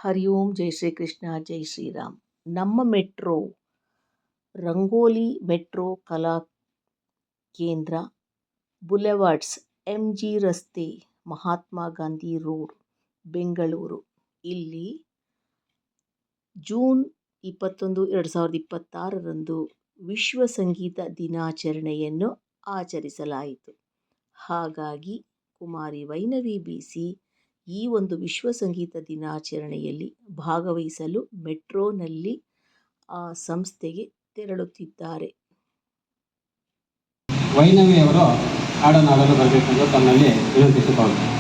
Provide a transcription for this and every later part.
ಹರಿ ಓಂ ಜೈ ಶ್ರೀ ಕೃಷ್ಣ ಜೈ ಶ್ರೀರಾಮ್. ನಮ್ಮ metro rangoli metro ಕಲಾ ಕೇಂದ್ರ, ಬುಲೆವಾರ್ಡ್ಸ್, MG ರಸ್ತೆ, ಮಹಾತ್ಮ ಗಾಂಧಿ ರೋಡ್, ಬೆಂಗಳೂರು. ಇಲ್ಲಿ ಜೂನ್ 21, 2026ರಂದು ವಿಶ್ವ ಸಂಗೀತ ದಿನಾಚರಣೆಯನ್ನು ಆಚರಿಸಲಾಯಿತು. ಹಾಗಾಗಿ ಕುಮಾರಿ ವೈಷ್ಣವಿ BC ಈ ಒಂದು ವಿಶ್ವ ಸಂಗೀತ ದಿನಾಚರಣೆಯಲ್ಲಿ ಭಾಗವಹಿಸಲು ಮೆಟ್ರೋನಲ್ಲಿ ಆ ಸಂಸ್ಥೆಗೆ ತೆರಳುತ್ತಿದ್ದಾರೆ. ವೈಷ್ಣವಿ ಅವರು ಹಾಡನ್ನು ಆಡಲು ಬರಬೇಕೆಂದು ತಮ್ಮಲ್ಲಿ ವಿನಂತಿಸಿಕೊಳ್ಳುತ್ತಾರೆ.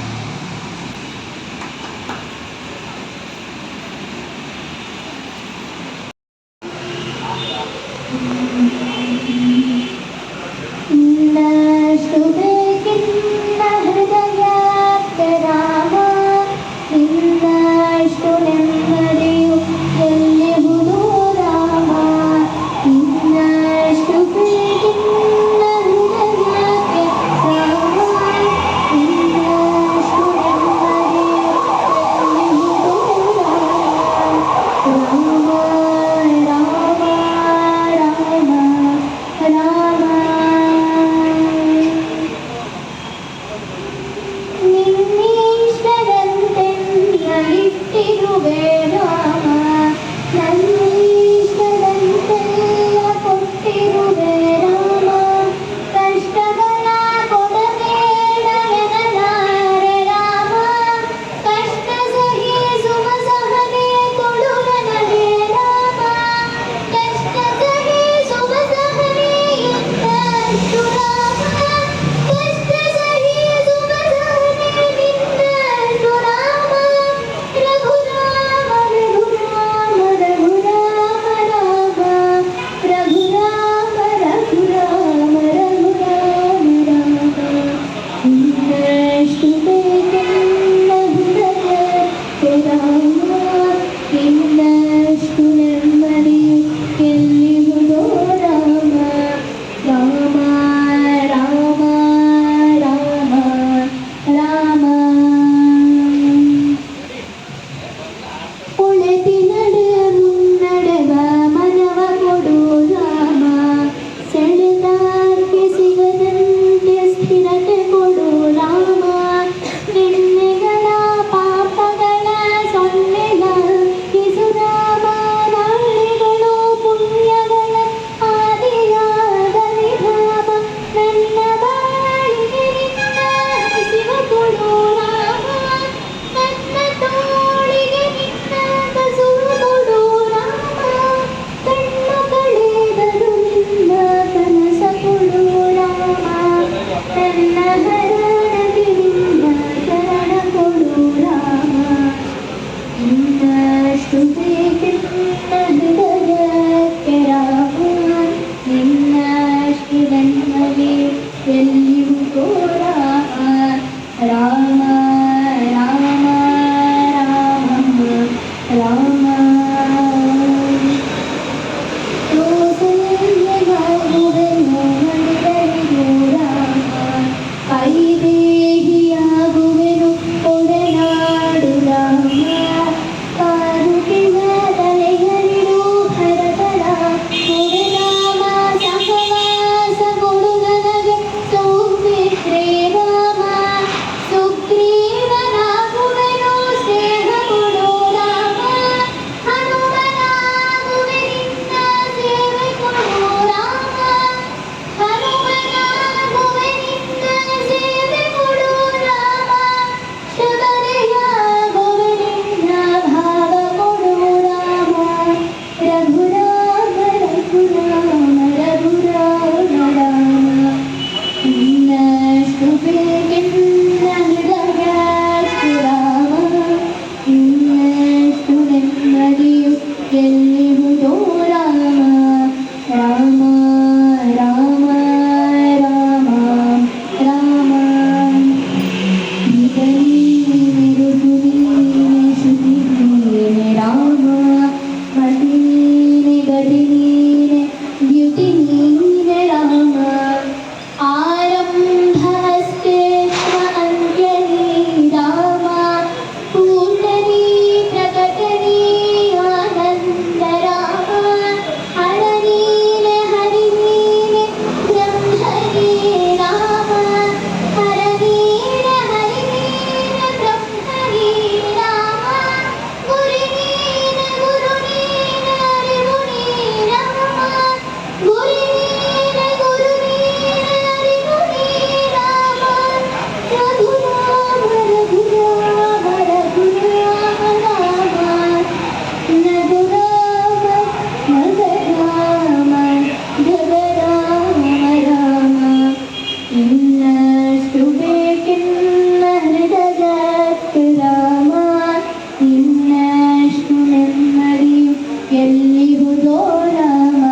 ಎಲ್ಲಿಹುದೋ ರಾಮ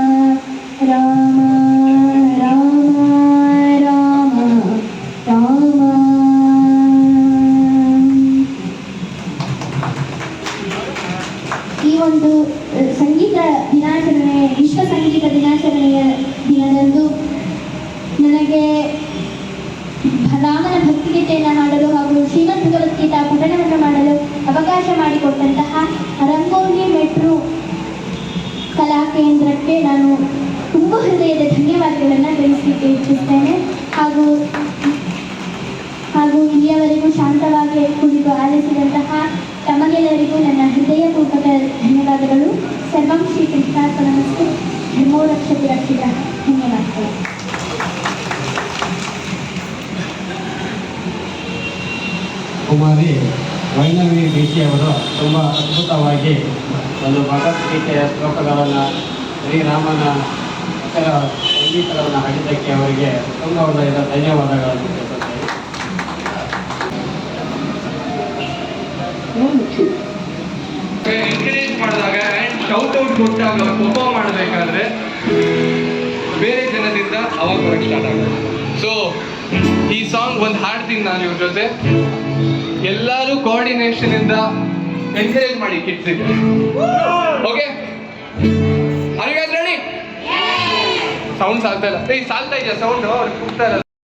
ರಾಮ ರಾಮ ರಾಮ ರಾಮ. ಈ ಒಂದು ಸಂಗೀತ ದಿನಾಚರಣೆ, ವಿಶ್ವ ಸಂಗೀತ ದಿನಾಚರಣೆಯ ದಿನದಂದು ನನಗೆ ರಾಮನ ಭಕ್ತಿಗೀತೆಯನ್ನು ಹಾಡಲು ಹಾಗೂ ಶ್ರೀಮದ್ ಭಗವದ್ಗೀತಾ ಪಠಣವನ್ನು ಮಾಡಲು ಅವಕಾಶ ಮಾಡಿಕೊಟ್ಟಂತಹ ರಂಗೋಲಿ ಮೆಟ್ರೋ ಕಲಾ ಕೇಂದ್ರಕ್ಕೆ ನಾನು ತುಂಬ ಹೃದಯದ ಧನ್ಯವಾದಗಳನ್ನು ತಿಳಿಸಲಿಕ್ಕೆ ಇಚ್ಛಿಸ್ತೇನೆ. ಹಾಗೂ ಇಲ್ಲಿಯವರೆಗೂ ಶಾಂತವಾಗಿ ಕುಳಿತು ಆಲಿಸಿದಂತಹ ತಮಗೆಲ್ಲರಿಗೂ ನನ್ನ ಹೃದಯಪೂರ್ವಕ ಧನ್ಯವಾದಗಳು. ಸರ್ವಂ ಶ್ರೀ ಕೃಷ್ಣಾರ್ಪಣಮಸ್ತು. ಧರ್ಮೋ ರಕ್ಷತಿ ರಕ್ಷಿತ. ಧನ್ಯವಾದಗಳು. ಕುಮಾರಿ ವೈನವಿ BC ಅವರು ತುಂಬ ಅದ್ಭುತವಾಗಿ ಒಂದು ಭಗವದ್ಗೀತೆಯ ಶ್ಲೋಕಗಳನ್ನು, ಶ್ರೀರಾಮನ ಇತರ ಸಂಗೀತಗಳನ್ನು ಹಾಡಿದ್ದಕ್ಕೆ ಅವರಿಗೆ ತುಂಬ ಹೃದಯದ ಧನ್ಯವಾದಗಳನ್ನು ತಿಳಿಸುತ್ತೇವೆ. ಎನ್ಕರೇಜ್ ಮಾಡಿದಾಗ ಆ್ಯಂಡ್ ಶೌಟ್ಔಟ್ ಕೊಟ್ಟಾಗ ಪರ್ಫಾರ್ಮ್ ಮಾಡಬೇಕಾದ್ರೆ ಬೇರೆ ಜನದಿಂದ ಅವಾಗ ಬರೋಕ್ಕೆ ಸ್ಟಾರ್ಟ್ ಆಗುತ್ತೆ. ಸೊ ಈ ಸಾಂಗ್ ಒಂದು ಹಾಡ್ತೀನಿ ನಾನು ಇವ್ರ ಜೊತೆ. ಎಲ್ಲರೂ ಕೋಆರ್ಡಿನೇಷನ್ ಇಂದ ಎನ್ಕರೇಜ್ ಮಾಡಿ ಕಿಡ್ಸಿಗೆ. ಓಕೆ, ಅರಿಗಾದ್ರೆ ರೆಡಿ? ಸೌಂಡ್ ಸಾಲ್ತಾ ಇಲ್ಲ. ಸಾಲ್ತಾ ಇದೆಯಾ ಸೌಂಡ್? ಅವ್ರು ಕೂಗ್ತಾ ಇಲ್ಲ.